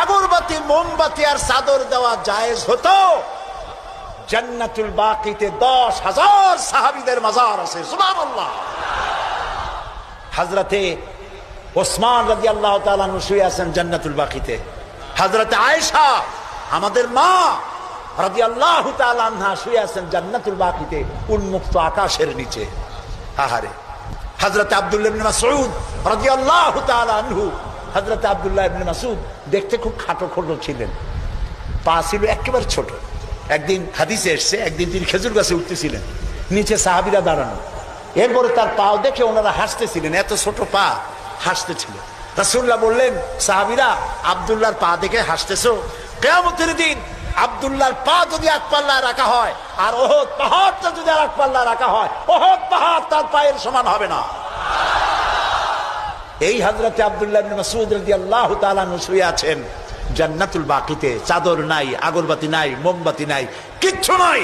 আগরবাতি মোমবাতি আর চাদর দেওয়া জায়েজ হতো, জান্নাতুল বাকিতে 10,000 সাহাবীদের মাজার আছে। সুবহানাল্লাহ। হযরতে ওসমান রাদিয়াল্লাহু তাআলা আনহু শুয়ে আছেন জান্নাতুল বাকিতে। হযরতে আয়েশা আমাদের মা রাদিয়াল্লাহু তাআলা আনহা শুয়ে আছেন জান্নাতুল বাকিতে উন্মুক্ত আকাশের নিচে। আহারে। হযরতে আব্দুল্লাহ ইবনে মাসউদ রাদিয়াল্লাহু তাআলা আনহু, হযরতে আব্দুল্লাহ ইবনে মাসউদ দেখতে খুব খাটো খোটো ছিলেন, পা ছিল একেবারে ছোট। একদিন হাদিসে এসেছে, একদিন তিনি খেজুর গাছে উঠতেছিলেন, নিচে সাহাবীরা দাঁড়ানো, এরপরে তার পাও দেখে ওনারা হাসতেছিলেন, এত ছোট পা হাসতেছিল। রাসূলুল্লাহ বললেন, সাহাবীরা আব্দুল্লাহর পা দেখে হাসতেছো? কিয়ামতের দিন আব্দুল্লাহর পা যদি এক পাল্লায় রাখা হয় আর ওহদ পাহাড়টা যদি আর এক পাল্লায় রাখা হয়, ওহদ পাহাড় তার পায়ের সমান হবে না। এই হযরতে আব্দুল্লাহ ইবনে মাসউদ রাদিয়াল্লাহু তাআলা আনহু শুয়ে আছেন জান্নাতুল বাকিতে, চাদর নাই, আগরবাতি নাই, মোমবাতি নাই, কিচ্ছু নাই।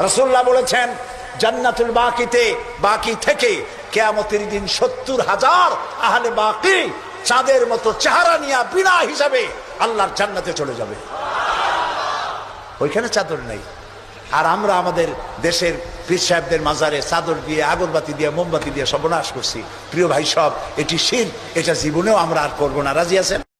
রাসূলুল্লাহ বলেছেন, জান্নাতুল বাকিতে, বাকি থেকে কিয়ামতের দিন 70,000 আহলে বাকি চাঁদের মতো চেহারা নিয়ে বিনা হিসাবে আল্লাহর জান্নাতে চলে যাবে। ওইখানে চাদর নেই। আর আমরা আমাদের দেশের পীর সাহেবদের মাজারে চাদর দিয়ে, আগরবাতি দিয়ে, মোমবাতি দিয়ে সর্বনাশ করছি। প্রিয় ভাই সব, এটি শিরক, এটা জীবনেও আমরা আর করবো না। রাজি আছেন?